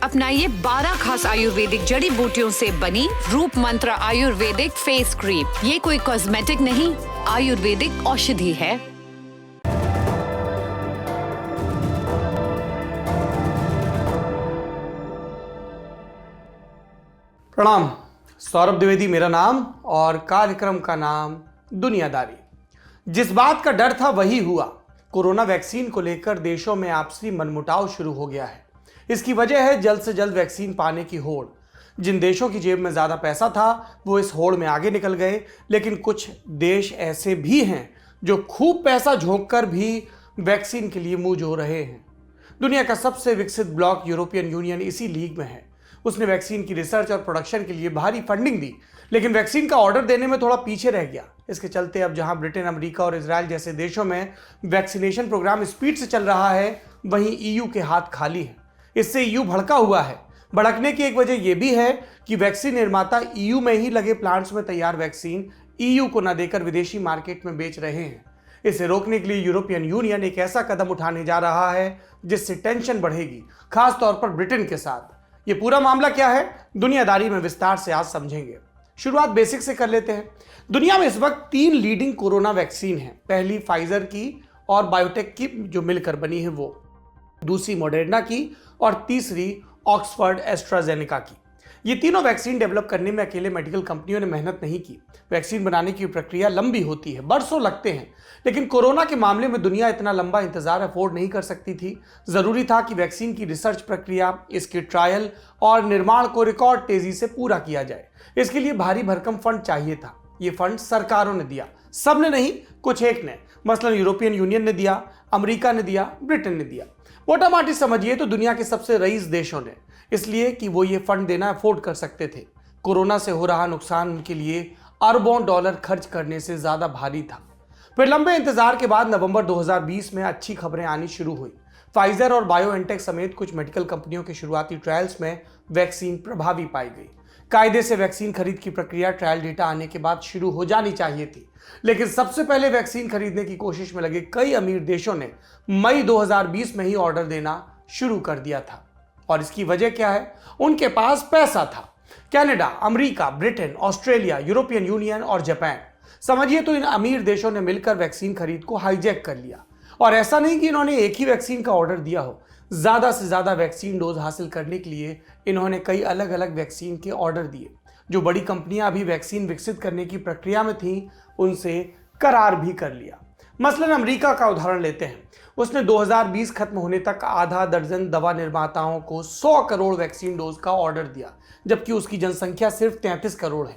अपनाइए 12 खास आयुर्वेदिक जड़ी बूटियों से बनी रूप मंत्र आयुर्वेदिक फेस क्रीम। ये कोई कॉस्मेटिक नहीं, आयुर्वेदिक औषधि है। प्रणाम, सौरभ द्विवेदी मेरा नाम और कार्यक्रम का नाम दुनियादारी। जिस बात का डर था वही हुआ। कोरोना वैक्सीन को लेकर देशों में आपसी मनमुटाव शुरू हो गया है। इसकी वजह है जल्द से जल्द वैक्सीन पाने की होड़। जिन देशों की जेब में ज्यादा पैसा था वो इस होड़ में आगे निकल गए, लेकिन कुछ देश ऐसे भी हैं जो खूब पैसा झोंक कर भी वैक्सीन के लिए मुंह जोड़ रहे हैं। दुनिया का सबसे विकसित ब्लॉक यूरोपियन यूनियन इसी लीग में है। उसने वैक्सीन की रिसर्च और प्रोडक्शन के लिए भारी फंडिंग दी, लेकिन वैक्सीन का ऑर्डर देने में थोड़ा पीछे रह गया। इसके चलते अब जहां ब्रिटेन, अमेरिका और इजराइल जैसे देशों में वैक्सीनेशन प्रोग्राम स्पीड से चल रहा है, वहीं ईयू के हाथ खाली हैं। इससे ईयू भड़का हुआ है। भड़कने की एक वजह यह भी है कि वैक्सीन निर्माता ईयू में ही लगे प्लांट्स में तैयार वैक्सीन ईयू को न देकर विदेशी मार्केट में बेच रहे हैं। इसे रोकने के लिए यूरोपियन यूनियन एक ऐसा कदम उठाने जा रहा है जिससे टेंशन बढ़ेगी, खास तौर पर ब्रिटेन के साथ। ये पूरा मामला क्या है, दुनियादारी में विस्तार से आज समझेंगे। शुरुआत बेसिक से कर लेते हैं। दुनिया में इस वक्त 3 लीडिंग कोरोना वैक्सीन हैं। पहली फाइजर की और बायोटेक की जो मिलकर बनी है वो, दूसरी मॉडर्ना की और तीसरी ऑक्सफर्ड एस्ट्राजेनेका की। ये तीनों वैक्सीन डेवलप करने में अकेले मेडिकल कंपनियों ने मेहनत नहीं की। वैक्सीन बनाने की प्रक्रिया लंबी होती है, बरसों लगते हैं। लेकिन कोरोना के मामले में दुनिया इतना लंबा इंतजार अफोर्ड नहीं कर सकती थी। जरूरी था कि वैक्सीन की रिसर्च प्रक्रिया, इसके ट्रायल और निर्माण को रिकॉर्ड तेजी से पूरा किया जाए। इसके लिए भारी भरकम फंड चाहिए था। ये फंड सरकारों ने दिया, सबने नहीं, कुछ एक ने। मसलन यूरोपियन यूनियन ने दिया, अमेरिका ने दिया, ब्रिटेन ने दिया। मोटा माटी समझिए तो दुनिया के सबसे रईस देशों ने, इसलिए कि वो ये फंड देना अफोर्ड कर सकते थे। कोरोना से हो रहा नुकसान उनके लिए अरबों डॉलर खर्च करने से ज्यादा भारी था। फिर लंबे इंतजार के बाद नवंबर 2020 में अच्छी खबरें आनी शुरू हुई। फाइजर और बायोएनटेक समेत कुछ मेडिकल कंपनियों के शुरुआती ट्रायल्स में वैक्सीन प्रभावी पाई गई। कायदे से वैक्सीन खरीद की प्रक्रिया ट्रायल डेटा आने के बाद शुरू हो जानी चाहिए थी, लेकिन सबसे पहले वैक्सीन खरीदने की कोशिश में लगे कई अमीर देशों ने मई 2020 में ही ऑर्डर देना शुरू कर दिया था। और इसकी वजह क्या है? उनके पास पैसा था। Canada, America, Britain, Australia, European union और जापान, समझिए तो इन अमीर देशों ने मिलकर वैक्सीन खरीद को हाईजैक कर लिया। और ऐसा नहीं कि इन्होंने एक ही वैक्सीन का ऑर्डर दिया हो, ज्यादा से ज्यादा वैक्सीन डोज हासिल करने के लिए इन्होंने कई अलग अलग वैक्सीन के ऑर्डर दिए। जो बड़ी कंपनियां अभी वैक्सीन विकसित करने की प्रक्रिया में थीं, उनसे करार भी कर लिया। मसलन अमेरिका का उदाहरण लेते हैं। उसने 2020 खत्म होने तक आधा दर्जन दवा निर्माताओं को 100 करोड़ वैक्सीन डोज का ऑर्डर दिया, जबकि उसकी जनसंख्या सिर्फ 33 करोड़ है।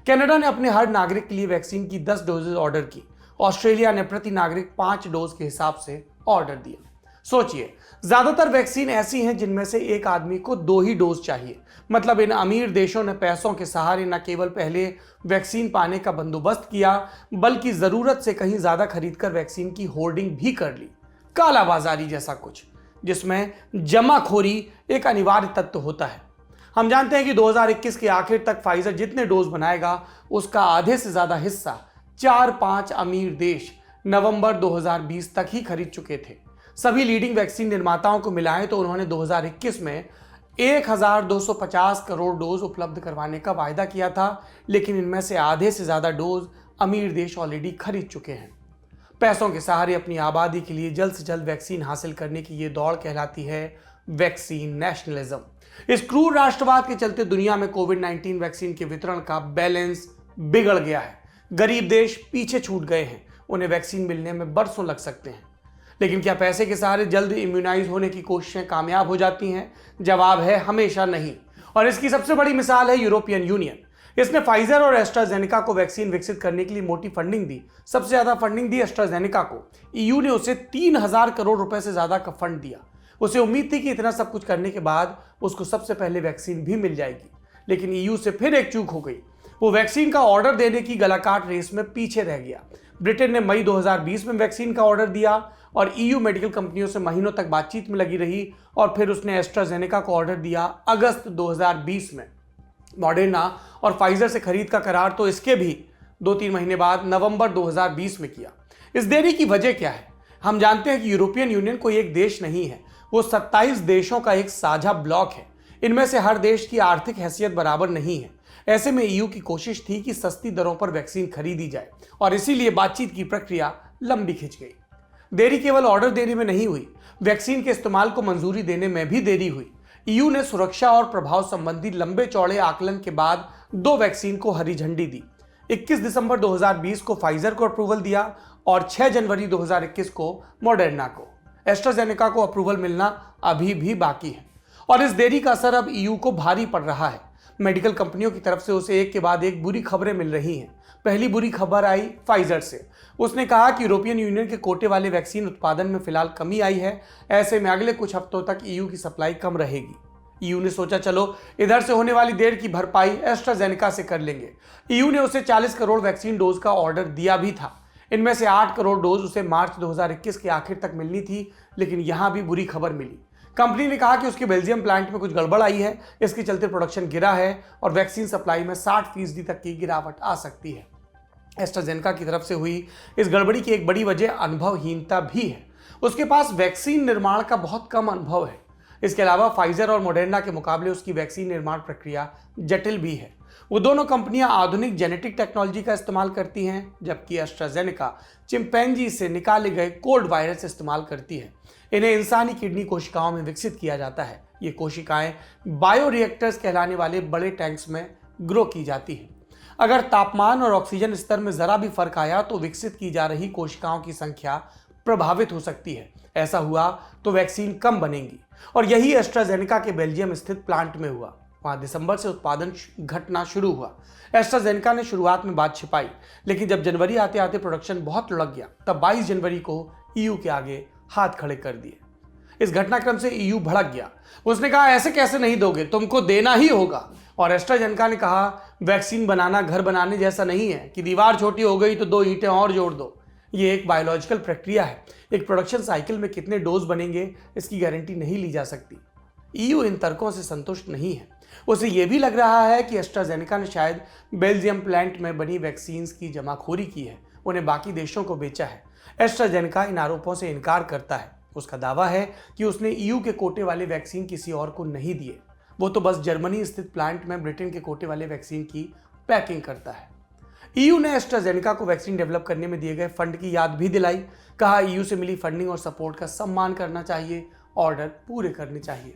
कनाडा ने अपने हर नागरिक के लिए वैक्सीन की 10 डोजेज ऑर्डर की। ऑस्ट्रेलिया ने प्रति नागरिक 5 डोज के हिसाब से ऑर्डर दिया। सोचिए, ज्यादातर वैक्सीन ऐसी हैं जिनमें से एक आदमी को 2 ही डोज चाहिए। मतलब इन अमीर देशों ने पैसों के सहारे न केवल पहले वैक्सीन पाने का बंदोबस्त किया, बल्कि जरूरत से कहीं ज्यादा खरीदकर वैक्सीन की होर्डिंग भी कर ली। कालाबाजारी जैसा कुछ, जिसमें जमाखोरी एक अनिवार्य तत्व होता है। हम जानते हैं कि 2021 के आखिर तक फाइजर जितने डोज बनाएगा, उसका आधे से ज्यादा हिस्सा 4-5 अमीर देश नवंबर 2020 तक ही खरीद चुके थे। सभी लीडिंग वैक्सीन निर्माताओं को मिलाएं तो उन्होंने 2021 में 1250 करोड़ डोज उपलब्ध करवाने का वायदा किया था, लेकिन इनमें से आधे से ज्यादा डोज अमीर देश ऑलरेडी खरीद चुके हैं। पैसों के सहारे अपनी आबादी के लिए जल्द से जल्द वैक्सीन हासिल करने की ये दौड़ कहलाती है वैक्सीन नेशनलिज्म। इस क्रूर राष्ट्रवाद के चलते दुनिया में कोविड-19 वैक्सीन के वितरण का बैलेंस बिगड़ गया है। गरीब देश पीछे छूट गए हैं। उन्हें वैक्सीन मिलने में बरसों लग सकते हैं। लेकिन क्या पैसे के सहारे जल्द इम्यूनाइज होने की कोशिशें कामयाब हो जाती हैं? जवाब है हमेशा नहीं। और इसकी सबसे बड़ी मिसाल है यूरोपियन यूनियन। इसने फाइजर और एस्ट्राजेनेका को वैक्सीन विकसित करने के लिए मोटी फंडिंग दी। सबसे ज्यादा फंडिंग दी एस्ट्राजेनेका को। ईयू ने उसे 3000 करोड़ रुपए से ज्यादा का फंड दिया। उसे उम्मीद थी कि इतना सब कुछ करने के बाद उसको सबसे पहले वैक्सीन भी मिल जाएगी। लेकिन ईयू से फिर एक चूक हो गई। वो वैक्सीन का ऑर्डर देने की गलाकाट रेस में पीछे रह गया। ब्रिटेन ने मई 2020 में वैक्सीन का ऑर्डर दिया और ईयू मेडिकल कंपनियों से महीनों तक बातचीत में लगी रही और फिर उसने एस्ट्राजेनेका को ऑर्डर दिया अगस्त 2020 में। मॉडर्ना और फाइजर से खरीद का करार तो इसके भी 2-3 महीने बाद नवंबर 2020 में किया। इस देरी की वजह क्या है? हम जानते हैं कि यूरोपियन यूनियन कोई एक देश नहीं है, वो 27 देशों का एक साझा ब्लॉक है। इनमें से हर देश की आर्थिक हैसियत बराबर नहीं है। ऐसे में ईयू की कोशिश थी कि सस्ती दरों पर वैक्सीन खरीदी जाए और इसीलिए बातचीत की प्रक्रिया लंबी खिंच गई। देरी केवल ऑर्डर देने में नहीं हुई, वैक्सीन के इस्तेमाल को मंजूरी देने में भी देरी हुई। ईयू ने सुरक्षा और प्रभाव संबंधी लंबे चौड़े आकलन के बाद 2 वैक्सीन को हरी झंडी दी। 21 दिसंबर 2020 को फाइजर को अप्रूवल दिया और 6 जनवरी 2021 को मॉडर्ना को। एस्ट्राजेनेका को अप्रूवल मिलना अभी भी बाकी है और इस देरी का असर अब ईयू को भारी पड़ रहा है। मेडिकल कंपनियों की तरफ से उसे एक के बाद एक बुरी खबरें मिल रही हैं। पहली बुरी खबर आई फाइजर से। उसने कहा कि यूरोपियन यूनियन के कोटे वाले वैक्सीन उत्पादन में फिलहाल कमी आई है। ऐसे में अगले कुछ हफ्तों तक ईयू की सप्लाई कम रहेगी। ईयू ने सोचा चलो इधर से होने वाली देर की भरपाई एस्ट्राजेनेका से कर लेंगे। ईयू ने उसे 40 करोड़ वैक्सीन डोज का ऑर्डर दिया भी था। इनमें से 8 करोड़ डोज उसे मार्च 2021 के आखिर तक मिलनी थी, लेकिन यहां भी बुरी खबर मिली। कंपनी ने कहा कि उसके बेल्जियम प्लांट में कुछ गड़बड़ आई है, इसके चलते प्रोडक्शन गिरा है और वैक्सीन सप्लाई में 60% तक की गिरावट आ सकती है। एस्ट्राजेनेका की तरफ से हुई इस गड़बड़ी की एक बड़ी वजह अनुभवहीनता भी है। उसके पास वैक्सीन निर्माण का बहुत कम अनुभव है। इसके अलावा फाइजर और मॉडर्ना के मुकाबले उसकी वैक्सीन निर्माण प्रक्रिया जटिल भी है। वो दोनों कंपनियां आधुनिक जेनेटिक टेक्नोलॉजी का इस्तेमाल करती हैं, जबकि एस्ट्राजेनेका चिंपैंजी से निकाले गए कोल्ड वायरस इस्तेमाल करती है। इन्हें इंसानी किडनी कोशिकाओं में विकसित किया जाता है। ये कोशिकाएं बायोरिएक्टर्स कहलाने वाले बड़े टैंक्स में ग्रो की जाती हैं। अगर तापमान और ऑक्सीजन स्तर में जरा भी फर्क आया तो विकसित की जा रही कोशिकाओं की संख्या प्रभावित हो सकती है। ऐसा हुआ तो वैक्सीन कम बनेगी और यही एस्ट्राजेनेका के बेल्जियम स्थित प्लांट में हुआ। वहां दिसंबर से उत्पादन घटना शुरू हुआ। एस्ट्राजेनेका ने शुरुआत में बात छिपाई, लेकिन जब जनवरी आते आते प्रोडक्शन बहुत लुढ़क गया, तब 22 जनवरी को ईयू के आगे हाथ खड़े कर दिए। इस घटनाक्रम से ईयू भड़क गया। उसने कहा ऐसे कैसे नहीं दोगे, तुमको देना ही होगा। और एस्ट्राजेनेका ने कहा वैक्सीन बनाना घर बनाने जैसा नहीं है कि दीवार छोटी हो गई तो 2 ईंटें और जोड़ दो। ये एक बायोलॉजिकल प्रक्रिया है। एक प्रोडक्शन साइकिल में कितने डोज बनेंगे इसकी गारंटी नहीं ली जा सकती। ईयू इन तर्कों से संतुष्ट नहीं है। उसे यह भी लग रहा है कि एस्ट्राजेनेका ने शायद बेल्जियम प्लांट में बनी वैक्सीन्स की जमाखोरी की है, उन्हें बाकी देशों को बेचा है। एस्ट्राजेनेका इन आरोपों से इनकार करता है। उसका दावा है कि उसने ईयू के कोटे वाले वैक्सीन किसी और को नहीं दिए। वो तो बस जर्मनी स्थित प्लांट में ब्रिटेन के कोटे वाले वैक्सीन की पैकिंग करता है। ईयू ने एस्ट्राजेनेका को वैक्सीन डेवलप करने में दिए गए फंड की याद भी दिलाई। कहा ईयू से मिली फंडिंग और सपोर्ट का सम्मान करना चाहिए, ऑर्डर पूरे करने चाहिए।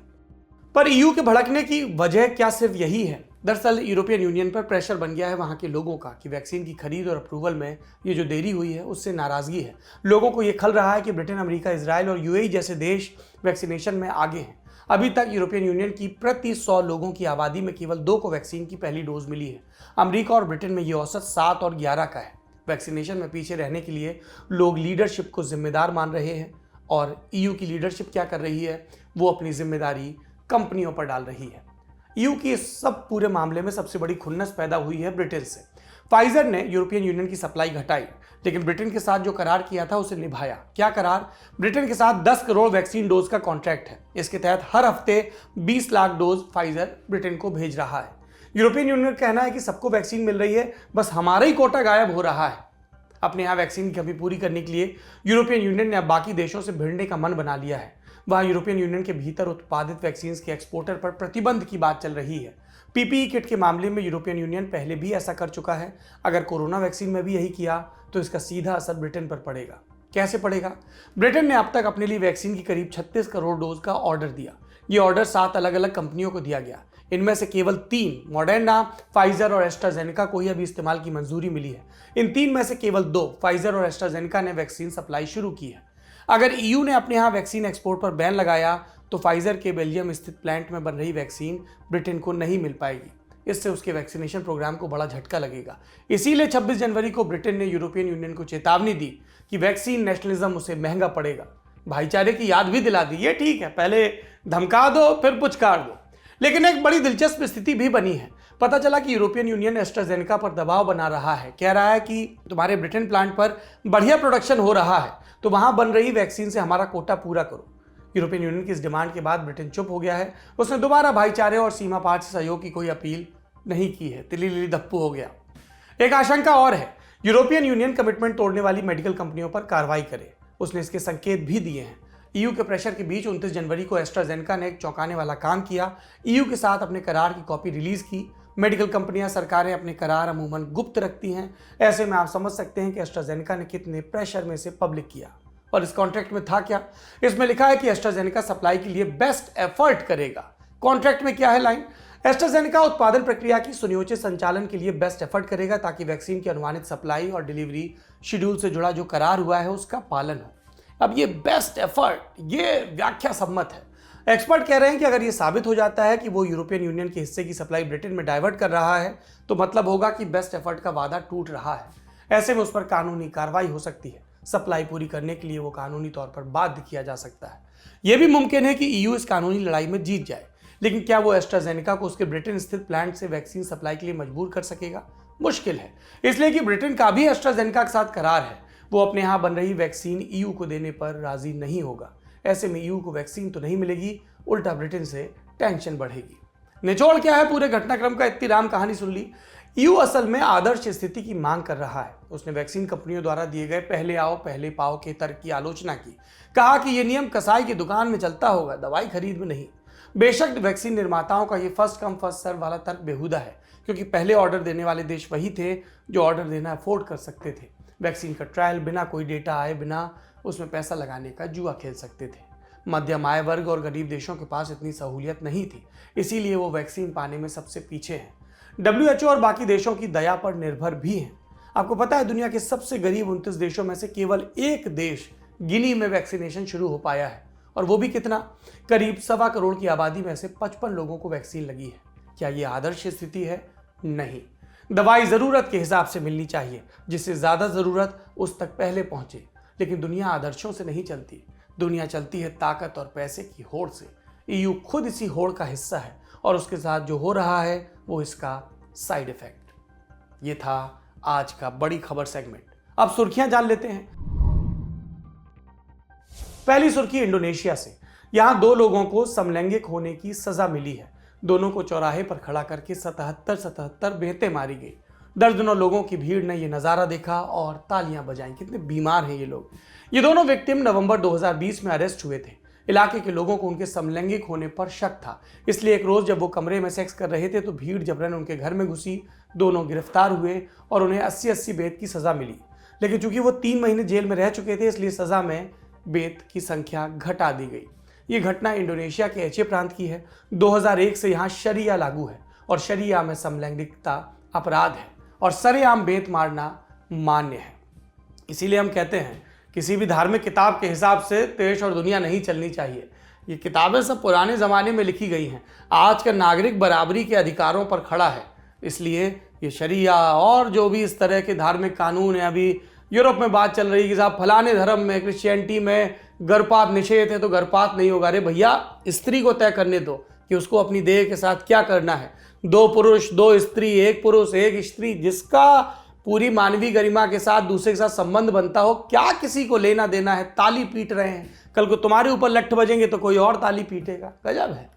पर ईयू के भड़कने की वजह क्या सिर्फ यही है? दरअसल यूरोपियन यूनियन पर प्रेशर बन गया है वहां के लोगों का कि वैक्सीन की खरीद और अप्रूवल में ये जो देरी हुई है उससे नाराजगी है। लोगों को ये खल रहा है कि ब्रिटेन, अमेरिका, इजराइल और यूएई जैसे देश वैक्सीनेशन में आगे हैं। अभी तक यूरोपियन यूनियन की प्रति 100 लोगों की आबादी में केवल 2 को वैक्सीन की पहली डोज मिली है। अमेरिका और ब्रिटेन में ये औसत 7 और 11 का है। वैक्सीनेशन में पीछे रहने के लिए लोग लीडरशिप को जिम्मेदार मान रहे हैं और ईयू की लीडरशिप क्या कर रही है, वो अपनी जिम्मेदारी कंपनियों पर डाल रही है। ईयू की इस सब पूरे मामले में सबसे बड़ी खुन्नस पैदा हुई है ब्रिटेन से। फाइजर ने यूरोपियन यूनियन की सप्लाई घटाई, लेकिन ब्रिटेन के साथ जो करार किया था उसे निभाया। क्या करार? ब्रिटेन के साथ 10 करोड़ वैक्सीन डोज का कॉन्ट्रैक्ट है। इसके तहत हर हफ्ते 20 लाख डोज फाइजर ब्रिटेन को भेज रहा है। यूरोपियन यूनियन का कहना है कि सबको वैक्सीन मिल रही है, बस हमारा ही कोटा गायब हो रहा है। अपने यहाँ वैक्सीन की कमी पूरी करने के लिए यूरोपियन यूनियन ने अब बाकी देशों से भिड़ने का मन बना लिया है। वहाँ यूरोपियन यूनियन के भीतर उत्पादित वैक्सीन के एक्सपोर्टर पर प्रतिबंध की बात चल रही है। पीपीई किट के मामले में यूरोपियन यूनियन पहले भी ऐसा कर चुका है। अगर कोरोना वैक्सीन में भी यही किया तो इसका सीधा असर ब्रिटेन पर पड़ेगा। कैसे पड़ेगा? ब्रिटेन ने अब तक अपने लिए वैक्सीन की करीब 36 करोड़ डोज का ऑर्डर दिया। ये ऑर्डर 7 अलग अलग कंपनियों को दिया गया। इनमें से केवल 3 मॉडर्ना, फाइजर और एस्ट्राजेनेका को ही अभी इस्तेमाल की मंजूरी मिली है। इन 3 में से केवल 2 फाइजर और एस्ट्राजेनेका ने वैक्सीन सप्लाई शुरू की है। अगर ईयू ने अपने यहाँ वैक्सीन एक्सपोर्ट पर बैन लगाया तो फाइजर के बेल्जियम स्थित प्लांट में बन रही वैक्सीन ब्रिटेन को नहीं मिल पाएगी। इससे उसके वैक्सीनेशन प्रोग्राम को बड़ा झटका लगेगा। इसीलिए 26 जनवरी को ब्रिटेन ने यूरोपियन यूनियन को चेतावनी दी कि वैक्सीन नेशनलिज्म उसे महंगा पड़ेगा। भाईचारे की याद भी दिला दी। ये ठीक है, पहले धमका दो फिर पुचकार दो। लेकिन एक बड़ी दिलचस्प स्थिति भी बनी है। पता चला कि यूरोपियन यूनियन एस्ट्राजेनेका पर दबाव बना रहा है। कह रहा है कि तुम्हारे ब्रिटेन प्लांट पर बढ़िया प्रोडक्शन हो रहा है तो वहां बन रही वैक्सीन से हमारा कोटा पूरा करो। यूरोपियन यूनियन की इस डिमांड के बाद ब्रिटेन चुप हो गया है। उसने दोबारा भाईचारे और सीमा पार से सहयोग की कोई अपील नहीं की है। तिली लिली धप्पू हो गया। एक आशंका और है, यूरोपियन यूनियन कमिटमेंट तोड़ने वाली मेडिकल कंपनियों पर कार्रवाई करे। उसने इसके संकेत भी दिए हैं। ईयू के प्रेशर के बीच 29 जनवरी को एस्ट्राजेनेका ने एक चौंकाने वाला काम किया। ईयू के साथ अपने करार की कॉपी रिलीज की। मेडिकल कंपनियां, सरकारें अपने करार अमूमन गुप्त रखती हैं। ऐसे में आप समझ सकते हैं कि एस्ट्राजेनेका ने कितने प्रेशर में से पब्लिक किया। और इस कॉन्ट्रैक्ट में था क्या? इसमें लिखा है कि एस्ट्राजेनेका सप्लाई के लिए बेस्ट एफर्ट करेगा। कॉन्ट्रैक्ट में क्या है लाइन? एस्ट्राजेनेका उत्पादन प्रक्रिया की सुनियोजित संचालन के लिए बेस्ट एफर्ट करेगा ताकि वैक्सीन की अनुमानित सप्लाई और डिलीवरी शेड्यूल से जुड़ा जो करार हुआ है उसका पालन हो। अब ये बेस्ट एफर्ट, ये व्याख्या सम्मत है। एक्सपर्ट कह रहे हैं कि अगर ये साबित हो जाता है कि वो यूरोपियन यूनियन के हिस्से की सप्लाई ब्रिटेन में डाइवर्ट कर रहा है तो मतलब होगा कि बेस्ट एफर्ट का वादा टूट रहा है। ऐसे में उस पर कानूनी कार्रवाई हो सकती है। सप्लाई पूरी करने के लिए वो कानूनी तौर पर बाध्य किया जा सकता है। यह भी मुमकिन है कि ईयू इस कानूनी लड़ाई में जीत जाए, लेकिन क्या वो एस्ट्राजेनेका को उसके ब्रिटेन स्थित प्लांट से वैक्सीन सप्लाई के लिए मजबूर कर सकेगा? मुश्किल है, इसलिए कि ब्रिटेन का भी एस्ट्राजेनेका के साथ करार है। वो अपने यहां बन रही वैक्सीन ईयू को देने पर राजी नहीं होगा। ऐसे में ईयू को वैक्सीन तो नहीं मिलेगी, उल्टा ब्रिटेन से टेंशन बढ़ेगी। निचोड़ क्या है पूरे घटनाक्रम का? इतनी राम कहानी सुन ली। ईयू असल में आदर्श स्थिति की मांग कर रहा है। उसने वैक्सीन कंपनियों द्वारा दिए गए पहले आओ पहले पाओ के तर्क की आलोचना की। कहा कि यह नियम कसाई की दुकान में चलता होगा, दवाई खरीद में नहीं। बेशक वैक्सीन निर्माताओं का यह फर्स्ट कम फर्स्ट सर्व वाला तर्क बेहुदा है, क्योंकि पहले ऑर्डर देने वाले देश वही थे जो ऑर्डर देना अफोर्ड कर सकते थे। वैक्सीन का ट्रायल बिना कोई डेटा आए, बिना उसमें पैसा लगाने का जुआ खेल सकते थे। मध्यम आय वर्ग और गरीब देशों के पास इतनी सहूलियत नहीं थी, इसीलिए वो वैक्सीन पाने में सबसे पीछे हैं। WHO और बाकी देशों की दया पर निर्भर भी हैं। आपको पता है दुनिया के सबसे गरीब 29 देशों में से केवल एक देश गिनी में वैक्सीनेशन शुरू हो पाया है, और वो भी कितना? करीब 1.25 करोड़ की आबादी में से 55 लोगों को वैक्सीन लगी है। क्या ये आदर्श स्थिति है? नहीं। दवाई जरूरत के हिसाब से मिलनी चाहिए, जिससे ज्यादा जरूरत उस तक पहले पहुंचे। लेकिन दुनिया आदर्शों से नहीं चलती, दुनिया चलती है ताकत और पैसे की होड़ से। ईयू खुद इसी होड़ का हिस्सा है, और उसके साथ जो हो रहा है वो इसका साइड इफेक्ट। ये था आज का बड़ी खबर सेगमेंट। अब सुर्खियां जान लेते हैं। पहली सुर्खी इंडोनेशिया से। यहां 2 लोगों को समलैंगिक होने की सजा मिली है। दोनों को चौराहे पर खड़ा करके 77 बेंतें मारी गई। दर्जनों लोगों की भीड़ ने यह नजारा देखा और तालियां बजाई। कितने बीमार हैं ये लोग। ये दोनों विक्टिम नवंबर 2020 में अरेस्ट हुए थे। इलाके के लोगों को उनके समलैंगिक होने पर शक था, इसलिए एक रोज जब वो कमरे में सेक्स कर रहे थे तो भीड़ जबरन उनके घर में घुसी। दोनों गिरफ्तार हुए और उन्हें 80-80 बेंत की सजा मिली। लेकिन चूंकि वो 3 महीने जेल में रह चुके थे, इसलिए सजा में बेंत की संख्या घटा दी गई। ये घटना इंडोनेशिया के एचे प्रांत की है। 2001 से यहाँ शरिया लागू है, और शरिया में समलैंगिकता अपराध है और सरेआम बेंत मारना मान्य है। इसीलिए हम कहते हैं किसी भी धार्मिक किताब के हिसाब से देश और दुनिया नहीं चलनी चाहिए। ये किताबें सब पुराने ज़माने में लिखी गई हैं। आज का नागरिक बराबरी के अधिकारों पर खड़ा है, इसलिए ये शरिया और जो भी इस तरह के धार्मिक कानून है, अभी यूरोप में बात चल रही है कि साहब फलाने धर्म में, क्रिश्चियनिटी में गर्भपात निषेध है तो गर्भपात नहीं होगा। अरे भैया, स्त्री को तय करने दो कि उसको अपनी देह के साथ क्या करना है। 2 पुरुष 2 स्त्री, 1 पुरुष 1 स्त्री, जिसका पूरी मानवीय गरिमा के साथ दूसरे के साथ संबंध बनता हो, क्या किसी को लेना देना है? ताली पीट रहे हैं, कल को तुम्हारे ऊपर लट्ठ बजेंगे तो कोई और ताली पीटेगा। गजब है।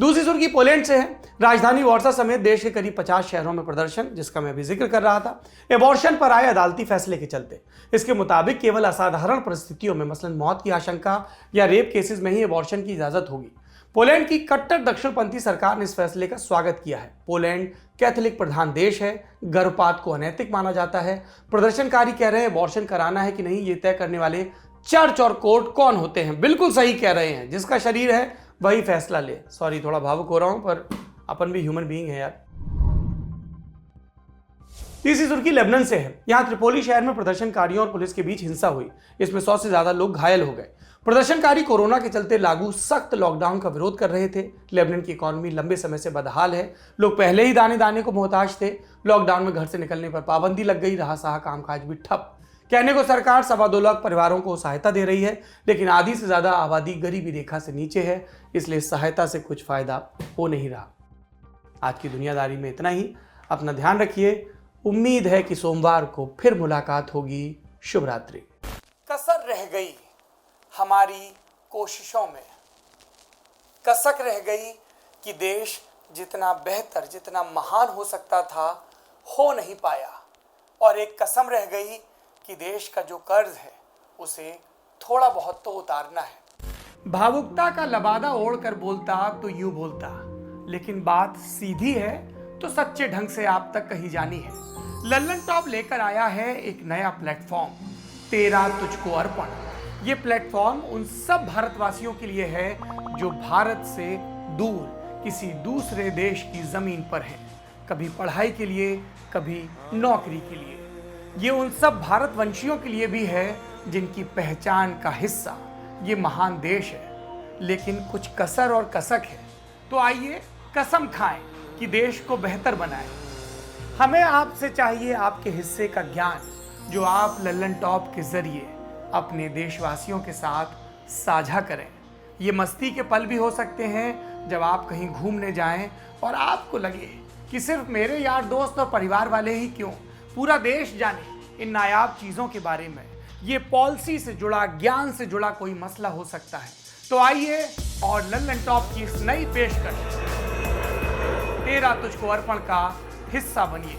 दूसरी सुर्खी पोलैंड से है। राजधानी वार्सा समेत देश के करीब 50 शहरों में प्रदर्शन, जिसका मैं अभी जिक्र कर रहा था, एबॉर्शन पर आए अदालती फैसले के चलते। इसके मुताबिक केवल असाधारण परिस्थितियों में, मसलन मौत की आशंका या रेप केसेस में ही एबॉर्शन की इजाजत होगी। पोलैंड की कट्टर दक्षिणपंथी सरकार ने इस फैसले का स्वागत किया है। पोलैंड कैथोलिक प्रधान देश है, गर्भपात को अनैतिक माना जाता है। प्रदर्शनकारी कह रहे हैं एबॉर्शन कराना है कि नहीं ये तय करने वाले चर्च और कोर्ट कौन होते हैं। बिल्कुल सही कह रहे हैं, जिसका शरीर है वही फैसला ले। सॉरी, थोड़ा भावुक हो रहा हूं, पर अपन भी ह्यूमन बीइंग है यार। तीसरी सुर्खी लेबनान से है। यहां त्रिपोली शहर में प्रदर्शनकारियों और पुलिस के बीच हिंसा हुई। इसमें 100 से ज्यादा लोग घायल हो गए। प्रदर्शनकारी कोरोना के चलते लागू सख्त लॉकडाउन का विरोध कर रहे थे। लेबनान की इकोनॉमी लंबे समय से बदहाल है। लोग पहले ही दाने दाने को मोहताज थे। लॉकडाउन में घर से निकलने पर पाबंदी लग गई, रहा सहा कामकाज भी ठप। कहने को सरकार 2.25 लाख परिवारों को सहायता दे रही है, लेकिन आधी से ज्यादा आबादी गरीबी रेखा से नीचे है, इसलिए सहायता से कुछ फायदा हो नहीं रहा। आज की दुनियादारी में इतना ही। अपना ध्यान रखिए। उम्मीद है कि सोमवार को फिर मुलाकात होगी। शुभ रात्रि। कसर रह गई हमारी कोशिशों में, कसक रह गई कि देश जितना बेहतर, जितना महान हो सकता था, हो नहीं पाया। और एक कसम रह गई कि देश का जो कर्ज है उसे थोड़ा बहुत तो उतारना है। भावुकता का लबादा ओढ़कर बोलता तो यूं बोलता, लेकिन बात सीधी है तो सच्चे ढंग से आप तक कही जानी है। लल्लन टॉप लेकर आया है एक नया प्लेटफॉर्म, तेरा तुझको अर्पण। ये प्लेटफॉर्म उन सब भारतवासियों के लिए है जो भारत से दूर किसी दूसरे देश की जमीन पर हैं, कभी पढ़ाई के लिए, कभी नौकरी के लिए। ये उन सब भारतवंशियों के लिए भी है जिनकी पहचान का हिस्सा ये महान देश है, लेकिन कुछ कसर और कसक है। तो आइए कसम खाएं कि देश को बेहतर बनाएं। हमें आपसे चाहिए आपके हिस्से का ज्ञान, जो आप लल्लन टॉप के जरिए अपने देशवासियों के साथ साझा करें। ये मस्ती के पल भी हो सकते हैं जब आप कहीं घूमने जाएं और आपको लगे कि सिर्फ मेरे यार दोस्त और परिवार वाले ही क्यों, पूरा देश जाने इन नायाब चीज़ों के बारे में। ये पॉलिसी से जुड़ा, ज्ञान से जुड़ा कोई मसला हो सकता है। तो आइए और लल्लन टॉप की इस नई पेशकश तेरा तुझको अर्पण का हिस्सा बनिए।